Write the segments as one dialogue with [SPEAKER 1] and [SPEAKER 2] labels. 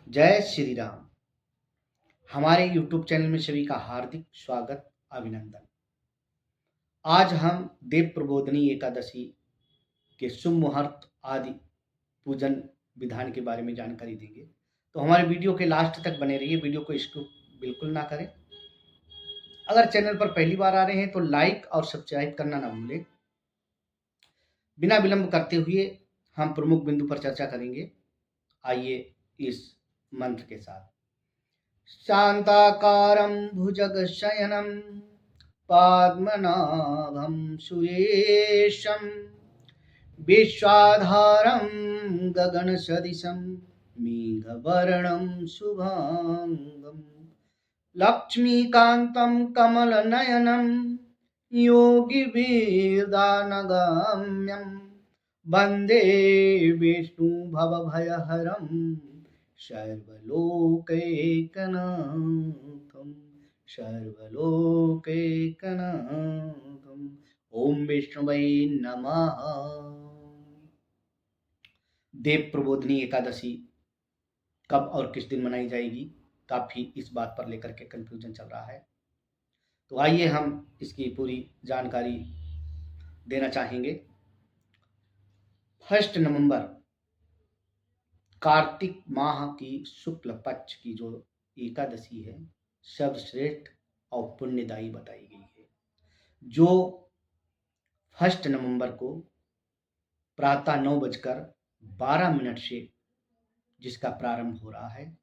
[SPEAKER 1] जय श्री राम। हमारे YouTube channel में सभी का हार्दिक स्वागत अभिनंदन। आज हम देव प्रबोधनी एकादशी के शुभ मुहूर्त आदि पूजन विधान के बारे में जानकारी देंगे। तो हमारे वीडियो के लास्ट तक बने रहिए, वीडियो को स्किप बिल्कुल ना करें। अगर चैनल पर पहली बार आ रहे हैं तो लाइक और सब्सक्राइब करना ना भूलें। बिना विलंब करते हुए हम प्रमुख बिंदु पर चर्चा करेंगे। आइए इस मंत्र के साथ। शांताकारं भुजगशयनं पद्मनाभं सुरेशं विश्वाधारं गगनसदृशं मेघवर्णं शुभांगं लक्ष्मीकान्तं कमलनयनं योगिवेदानगम्यं वन्दे विष्णुभवभयहरं सर्वलोकैकनाथं ओम विष्णुवे नमः। देव प्रबोधनी एकादशी कब और किस दिन मनाई जाएगी, काफी इस बात पर लेकर के कंफ्यूजन चल रहा है। तो आइए हम इसकी पूरी जानकारी देना चाहेंगे। 1 नवंबर कार्तिक माह की शुक्ल पक्ष की जो एकादशी है सर्वश्रेष्ठ और पुण्यदायी बताई गई है, जो 1 नवंबर को प्रातः 9:12 से जिसका प्रारंभ हो रहा है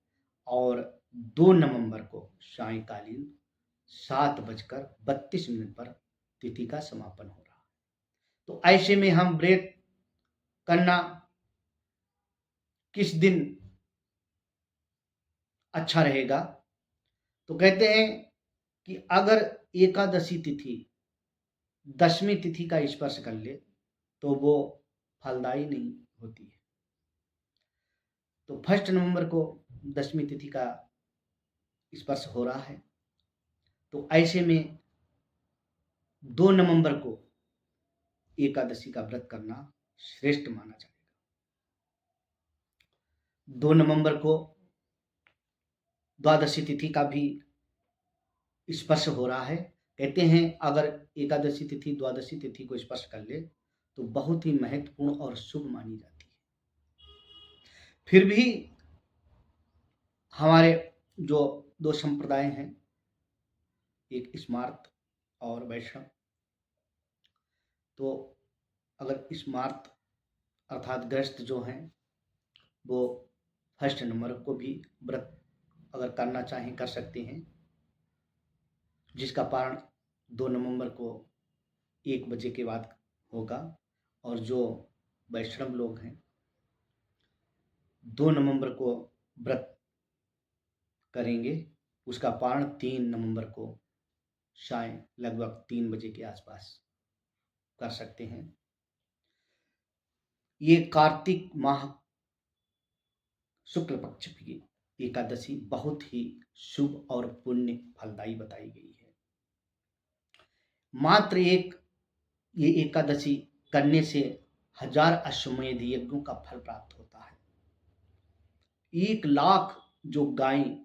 [SPEAKER 1] और 2 नवंबर को सायंकालीन 7:32 पर तिथि का समापन हो रहा है। तो ऐसे में हम व्रत करना किस दिन अच्छा रहेगा? तो कहते हैं कि अगर एकादशी तिथि 10वीं तिथि का स्पर्श कर ले तो वो फलदायी नहीं होती है। तो 1 नवंबर को 10वीं तिथि का स्पर्श हो रहा है, तो ऐसे में 2 नवंबर को एकादशी का व्रत करना श्रेष्ठ माना जाएगा। 2 नवंबर को द्वादशी तिथि का भी स्पर्श हो रहा है। कहते हैं अगर एकादशी तिथि द्वादशी तिथि को स्पर्श कर ले तो बहुत ही महत्वपूर्ण और शुभ मानी जाती है। फिर भी हमारे जो 2 संप्रदाय हैं, एक स्मार्त और वैष्णव, तो अगर स्मार्त अर्थात गृहस्थ जो हैं वो 1 नवंबर को भी व्रत अगर करना चाहें कर सकते हैं, जिसका पारण 2 नवंबर को 1 बजे के बाद होगा। और जो वैष्णव लोग हैं 2 नवंबर को व्रत करेंगे, उसका पारण 3 नवंबर को साय लगभग 3 बजे के आसपास कर सकते हैं। ये कार्तिक माह शुक्ल पक्ष की एकादशी बहुत ही शुभ और पुण्य फलदायी बताई गई है। मात्र एक ये एकादशी करने से 1000 अश्वमेध यज्ञों का फल प्राप्त होता है। 1 लाख जो गायें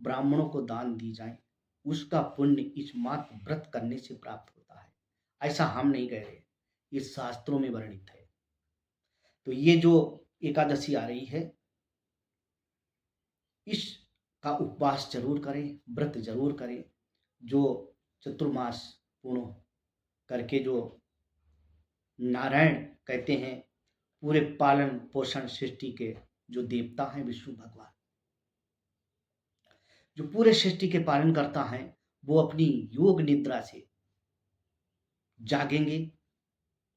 [SPEAKER 1] ब्राह्मणों को दान दी जाए उसका पुण्य इस मात्र व्रत करने से प्राप्त होता है। ऐसा हम नहीं कह रहे, ये शास्त्रों में वर्णित है। तो ये जो एकादशी आ रही है इसका उपवास जरूर करें, व्रत जरूर करें। जो चतुर्मास पूर्ण करके जो नारायण कहते हैं पूरे पालन पोषण सृष्टि के जो देवता हैं विष्णु भगवान, जो पूरे सृष्टि के पालन करता है, वो अपनी योग निद्रा से जागेंगे,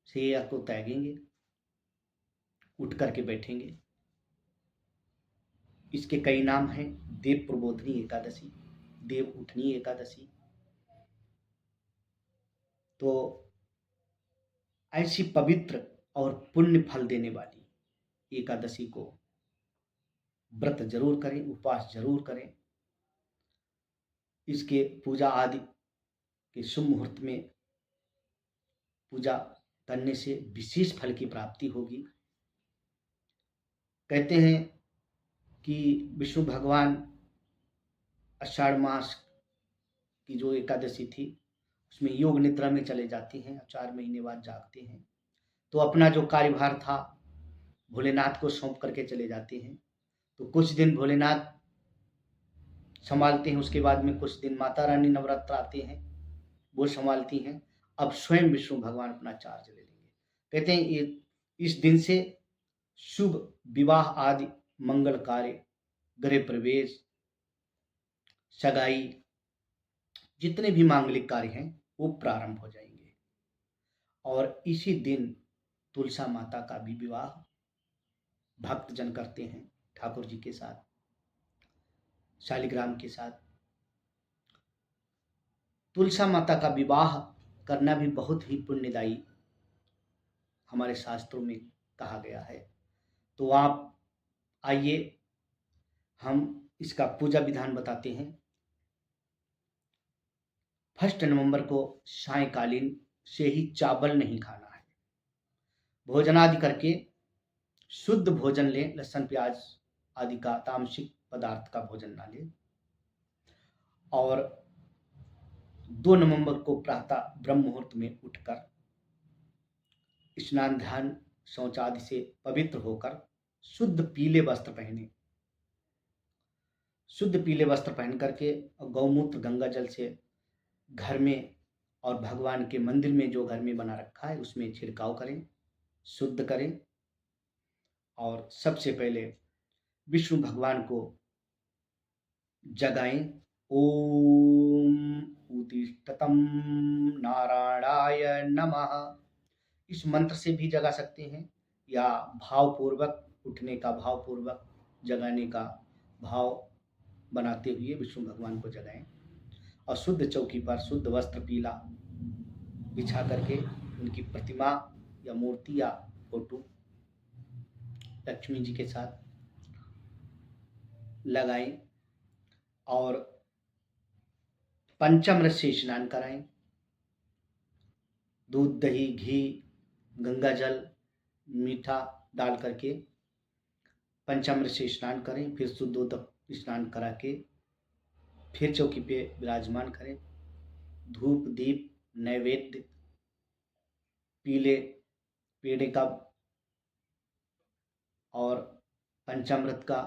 [SPEAKER 1] शैया को त्यागेंगे, उठ करके बैठेंगे। इसके कई नाम हैं, देव प्रबोधनी एकादशी, देव उठनी एकादशी। तो ऐसी पवित्र और पुण्य फल देने वाली एकादशी को व्रत जरूर करें, उपवास जरूर करें। इसके पूजा आदि के शुभ मुहूर्त में पूजा करने से विशेष फल की प्राप्ति होगी। कहते हैं कि विष्णु भगवान आषाढ़ मास की जो एकादशी थी उसमें योग निद्रा में चले जाते हैं और 4 महीने बाद जागते हैं। तो अपना जो कार्यभार था भोलेनाथ को सौंप करके चले जाते हैं। तो कुछ दिन भोलेनाथ संभालते हैं, उसके बाद में कुछ दिन माता रानी नवरात्र आते हैं, वो संभालती हैं। अब स्वयं विष्णु भगवान अपना चार्ज ले लेंगे। कहते हैं ये इस दिन से शुभ विवाह आदि मंगल कार्य, गृह प्रवेश, सगाई, जितने भी मांगलिक कार्य हैं वो प्रारंभ हो जाएंगे। और इसी दिन तुलसा माता का भी विवाह भक्तजन करते हैं ठाकुर जी के साथ, शालिग्राम के साथ। तुलसा माता का विवाह करना भी बहुत ही पुण्यदायी हमारे शास्त्रों में कहा गया है। तो आप आइए हम इसका पूजा विधान बताते हैं। 1 नवंबर को सायंकालीन से ही चावल नहीं खाना है। भोजन आदि करके शुद्ध भोजन लें, लहसुन प्याज आदि का तामसिक पदार्थ का भोजन ना लें। और 2 नवंबर को प्रातः ब्रह्म मुहूर्त में उठकर स्नान ध्यान शौच आदि से पवित्र होकर शुद्ध पीले वस्त्र पहने, शुद्ध पीले वस्त्र पहन करके गौमूत्र गंगा जल से घर में और भगवान के मंदिर में जो घर में बना रखा है उसमें छिड़काव करें, शुद्ध करें। और सबसे पहले विष्णु भगवान को जगाएं। ओम उत्तिष्ठतं नारायणाय नमः, इस मंत्र से भी जगा सकते हैं, या भावपूर्वक उठने का, भावपूर्वक जगाने का भाव बनाते हुए विष्णु भगवान को जगाएं। और शुद्ध चौकी पर शुद्ध वस्त्र पीला बिछा करके उनकी प्रतिमा या मूर्ति या फोटो लक्ष्मी जी के साथ लगाएं और पंचामृत से स्नान कराएं। दूध, दही, घी, गंगा जल, मीठा डाल करके पंचामृत से स्नान करें। फिर शुद्धोदक स्नान करा के फिर चौकी पे विराजमान करें। धूप, दीप, नैवेद्य, पीले पेड़े का और पंचामृत का,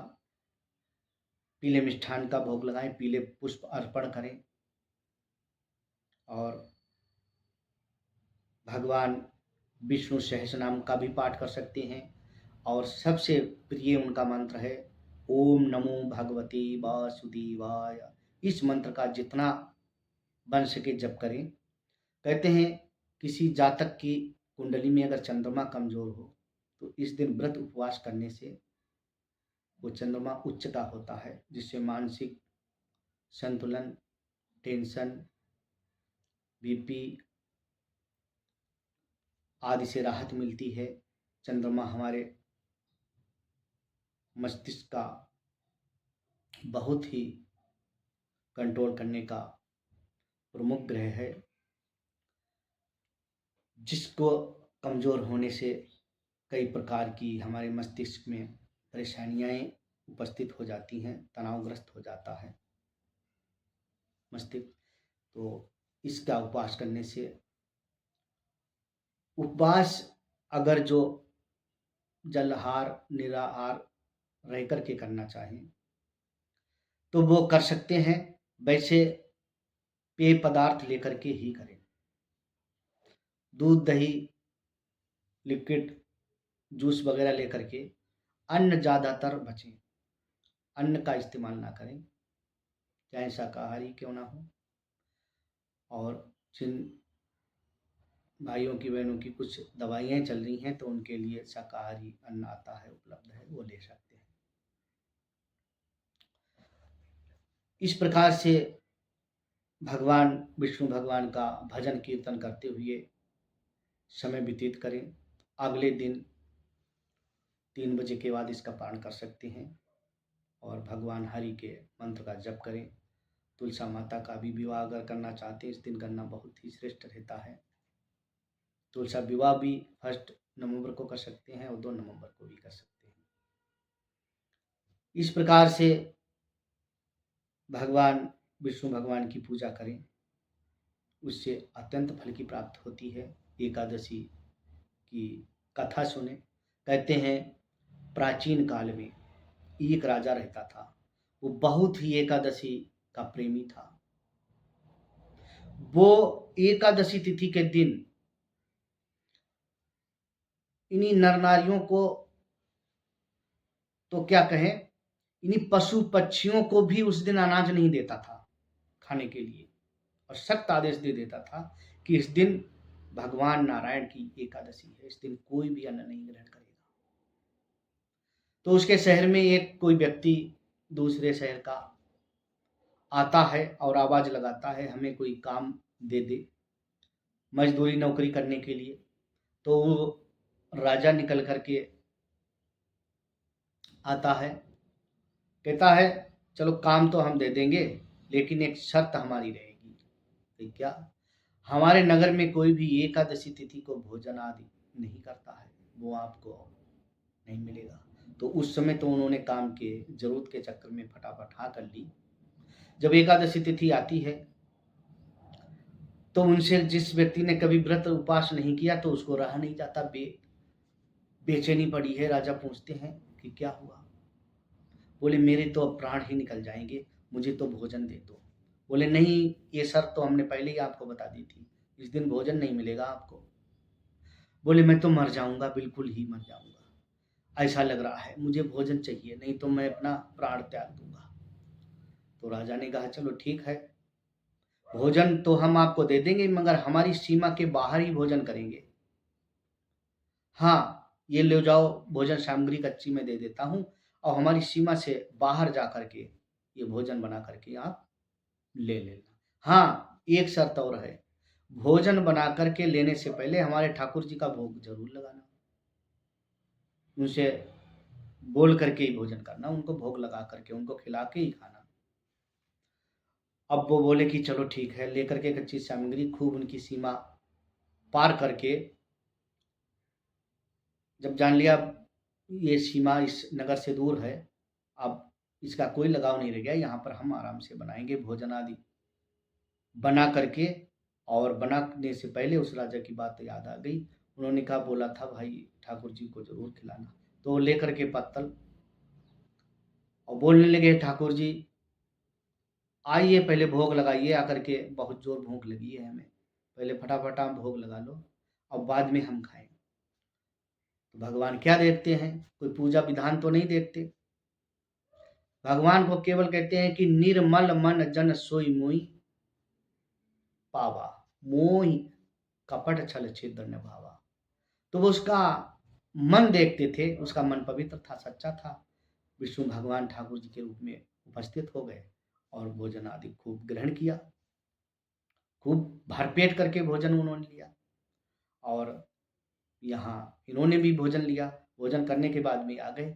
[SPEAKER 1] पीले मिष्ठान का भोग लगाएं, पीले पुष्प अर्पण करें। और भगवान विष्णु सहस्रनाम का भी पाठ कर सकते हैं। और सबसे प्रिय उनका मंत्र है ओम नमो भगवते वासुदेवाय। इस मंत्र का जितना बन सके जप करें। कहते हैं किसी जातक की कुंडली में अगर चंद्रमा कमजोर हो तो इस दिन व्रत उपवास करने से वो चंद्रमा उच्चता होता है, जिससे मानसिक संतुलन, टेंशन, बीपी आदि से राहत मिलती है। चंद्रमा हमारे मस्तिष्क का बहुत ही कंट्रोल करने का प्रमुख ग्रह है, जिसको कमज़ोर होने से कई प्रकार की हमारे मस्तिष्क में परेशानियाँ उपस्थित हो जाती हैं, तनावग्रस्त हो जाता है मस्तिष्क। तो इसका उपवास करने से, उपवास अगर जो जलहार निराहार रह करके करना चाहें तो वो कर सकते हैं, वैसे पेय पदार्थ लेकर के ही करें। दूध, दही, लिक्विड, जूस वगैरह लेकर के अन्न ज़्यादातर बचें, अन्न का इस्तेमाल ना करें, चाहे शाकाहारी क्यों ना हो। और जिन भाइयों की बहनों की कुछ दवाइयाँ चल रही हैं तो उनके लिए शाकाहारी अन्न आता है, उपलब्ध है, वो ले सकते हैं। इस प्रकार से भगवान विष्णु भगवान का भजन कीर्तन करते हुए समय व्यतीत करें। अगले दिन 3 बजे के बाद इसका पारण कर सकते हैं और भगवान हरि के मंत्र का जप करें। तुलसा माता का भी विवाह अगर करना चाहते हैं इस दिन करना बहुत ही श्रेष्ठ रहता है। तुलसा विवाह भी 1 नवंबर को कर सकते हैं और 2 नवंबर को भी कर सकते हैं। इस प्रकार से भगवान विष्णु भगवान की पूजा करें, उससे अत्यंत फल की प्राप्ति होती है। एकादशी की कथा सुने। कहते हैं प्राचीन काल में एक राजा रहता था, वो बहुत ही एकादशी का प्रेमी था। वो एकादशी तिथि के दिन इन्हीं नर नारियों को, तो क्या कहें, इन्हीं पशु पक्षियों को भी उस दिन अनाज नहीं देता था खाने के लिए, और सख्त आदेश दे देता था कि इस दिन भगवान नारायण की एकादशी है, इस दिन कोई भी अन्न नहीं ग्रहण करेगा। तो उसके शहर में एक कोई व्यक्ति दूसरे शहर का आता है और आवाज लगाता है, हमें कोई काम दे दे मजदूरी नौकरी करने के लिए। तो वो राजा निकल करके आता है, कहता है चलो काम तो हम दे देंगे, लेकिन एक शर्त हमारी रहेगी। कि क्या? हमारे नगर में कोई भी एकादशी तिथि को भोजन आदि नहीं करता है, वो आपको नहीं मिलेगा। तो उस समय तो उन्होंने काम के जरूरत के चक्कर में फटाफट हाँ कर ली। जब एकादशी तिथि आती है तो उनसे जिस व्यक्ति ने कभी व्रत उपवास नहीं किया तो उसको रहा नहीं जाता, बेचैनी पड़ी है। राजा पूछते हैं कि क्या हुआ? बोले मेरे तो अब प्राण ही निकल जाएंगे, मुझे तो भोजन दे दो। बोले नहीं, ये शर्त तो हमने पहले ही आपको बता दी थी, इस दिन भोजन नहीं मिलेगा आपको। बोले मैं तो मर जाऊंगा, बिल्कुल ही मर जाऊंगा, ऐसा लग रहा है, मुझे भोजन चाहिए, नहीं तो मैं अपना प्राण त्याग दूंगा। तो राजा ने कहा चलो ठीक है, भोजन तो हम आपको दे देंगे, मगर हमारी सीमा के बाहर ही भोजन करेंगे। हाँ, ये ले जाओ, भोजन सामग्री कच्ची में दे देता हूँ, और हमारी सीमा से बाहर जा करके ये भोजन बना करके आप ले लेना। हाँ, एक शर्त और है, भोजन बना करके लेने से पहले हमारे ठाकुर जी का भोग जरूर लगाना। उनसे बोल करके ही भोजन करना, उनको भोग लगा करके, उनको खिला के ही खाना। अब वो बोले कि चलो ठीक है, लेकर के कच्ची सामग्री खूब उनकी सीमा पार करके, जब जान लिया ये सीमा इस नगर से दूर है, अब इसका कोई लगाव नहीं रह गया, यहाँ पर हम आराम से बनाएंगे भोजन आदि बना करके। और बनाने से पहले उस राजा की बात याद आ गई, उन्होंने कहा बोला था भाई ठाकुर जी को जरूर खिलाना। तो वो लेकर के पत्तल और बोलने लगे ठाकुर जी आइए पहले भोग लगाइए, आकर के बहुत जोर भूख लगी है हमें, पहले फटाफट आप भोग लगा लो, अब बाद में हम खाएं। तो भगवान क्या देखते हैं? कोई पूजा विधान तो नहीं देखते। भगवान को केवल कहते हैं कि निर्मल मन जन सोई मोई पावा, मोहि कपट छल छिद्र निभावा। तो वो उसका मन देखते थे, उसका मन पवित्र था, सच्चा था। विष्णु भगवान ठाकुर जी के रूप में उपस्थित हो गए और भोजन आदि खूब ग्रहण किया, खूब भरपेट करके भोजन उन्होंने लिया। और यहाँ इन्होंने भी भोजन लिया, भोजन करने के बाद में आ गए,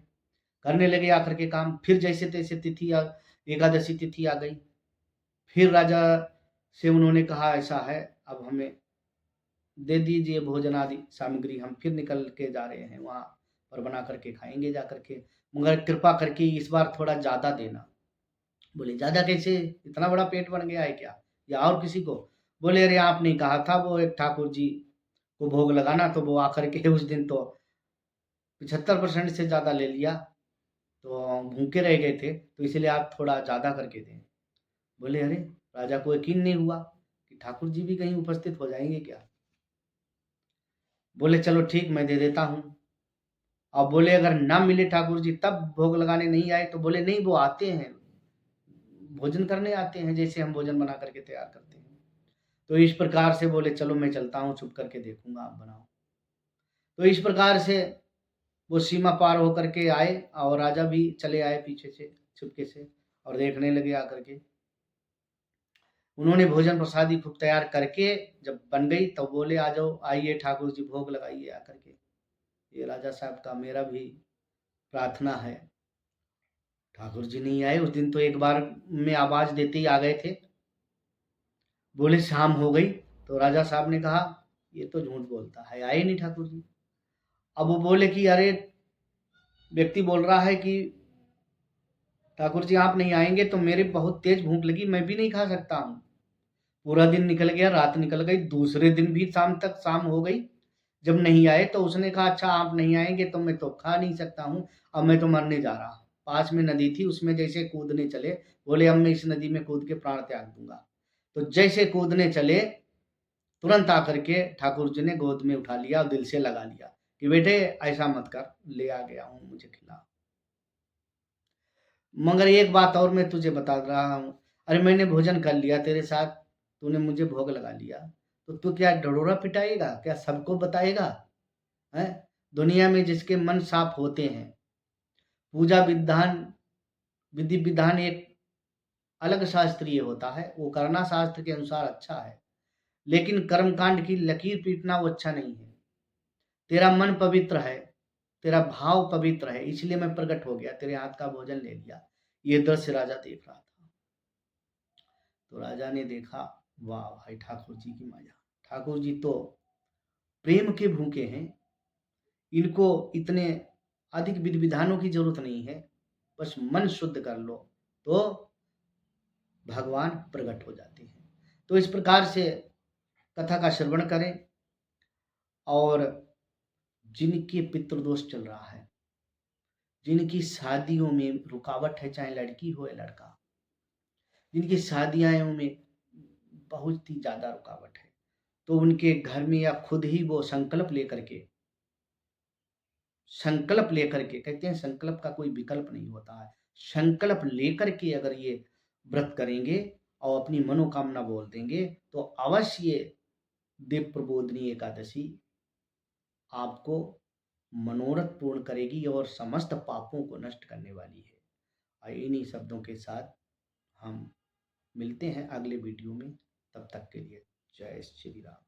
[SPEAKER 1] करने लगे आकर के काम। फिर जैसे तैसे एकादशी तिथि आ गई। फिर राजा से उन्होंने कहा ऐसा है, अब हमें दे दीजिए भोजन आदि सामग्री, हम फिर निकल के जा रहे हैं, वहाँ पर बना करके खाएंगे जा करके, मगर कृपा करके इस बार थोड़ा ज़्यादा देना। बोले ज़्यादा कैसे, इतना बड़ा पेट बन गया है क्या, या और किसी को? बोले अरे आपने कहा था वो एक ठाकुर जी को भोग लगाना, तो वो आकर के उस दिन तो 75% से ज़्यादा ले लिया, तो भूखे रह गए थे, तो इसलिए आप थोड़ा ज़्यादा करके दें। बोले अरे, राजा को यकीन नहीं हुआ कि ठाकुर जी भी कहीं उपस्थित हो जाएंगे क्या। बोले चलो ठीक, मैं दे देता हूँ। अब बोले अगर ना मिले ठाकुर जी तब भोग लगाने नहीं आए? तो बोले नहीं, वो आते हैं, भोजन करने आते हैं, जैसे हम भोजन बना करके तैयार करते हैं। तो इस प्रकार से बोले चलो मैं चलता हूँ, छुप करके देखूंगा, आप बनाओ। तो इस प्रकार से वो सीमा पार होकर के आए, और राजा भी चले आए पीछे से छुपके से, और देखने लगे आकर के। उन्होंने भोजन प्रसादी खूब तैयार करके जब बन गई तो बोले आ जाओ, आइए ठाकुर जी भोग लगाइए आकर के। ये राजा साहब का मेरा भी प्रार्थना है। ठाकुर जी नहीं आए उस दिन, तो एक बार में आवाज देते ही आ गए थे। बोले शाम हो गई, तो राजा साहब ने कहा ये तो झूठ बोलता है, आए नहीं ठाकुर जी। अब वो बोले कि अरे व्यक्ति बोल रहा है कि ठाकुर जी आप नहीं आएंगे तो मेरे बहुत तेज भूख लगी, मैं भी नहीं खा सकता हूँ। पूरा दिन निकल गया, रात निकल गई, दूसरे दिन भी शाम हो गई। जब नहीं आए तो उसने कहा अच्छा आप नहीं आएंगे तो मैं तो खा नहीं सकता हूँ, अब मैं तो मरने जा रहा हूँ। पास में नदी थी, उसमें जैसे कूदने चले, बोले अब मैं इस नदी में कूद के प्राण त्याग दूंगा। तो जैसे कूदने चले, तुरंत आकर के ठाकुर जी ने गोद में उठा लिया और दिल से लगा लिया कि बेटे ऐसा मत कर, ले आ गया हूँ, मुझे खिला। मगर एक बात और मैं तुझे बता रहा हूँ, अरे मैंने भोजन कर लिया तेरे साथ, तूने मुझे भोग लगा लिया, तो तू क्या ढिढोरा पिटाएगा, क्या सबको बताएगा? है, दुनिया में जिसके मन साफ होते हैं, पूजा विधान विधि विधान एक अलग शास्त्रीय होता है, वो करना शास्त्र के अनुसार अच्छा है, लेकिन कर्मकांड की लकीर पीटना वो अच्छा नहीं है। तेरा मन पवित्र है, तेरा भाव पवित्र है, इसलिए मैं प्रकट हो गया, तेरे हाथ का भोजन ले लिया। ये दृश्य राजा देख रहा था। तो राजा ने देखा, वाह भाई ठाकुर जी की मजा, ठाकुर जी तो प्रेम के भूखे हैं, इनको इतने अधिक विधि विधानों की जरूरत नहीं है, बस मन शुद्ध कर लो तो भगवान प्रकट हो जाते हैं। तो इस प्रकार से कथा का श्रवण करें, और जिनके पितृदोष चल रहा है, जिनकी शादियों में रुकावट है, चाहे लड़की हो या लड़का, जिनकी शादियों में बहुत ही ज्यादा रुकावट है, तो उनके घर में या खुद ही वो संकल्प लेकर के कहते हैं, संकल्प का कोई विकल्प नहीं होता है, संकल्प लेकर के अगर ये व्रत करेंगे और अपनी मनोकामना बोल देंगे, तो अवश्य ये देव प्रबोधिनी एकादशी आपको मनोरथ पूर्ण करेगी और समस्त पापों को नष्ट करने वाली है। और इन्हीं शब्दों के साथ हम मिलते हैं अगले वीडियो में, तब तक के लिए जय श्री राम।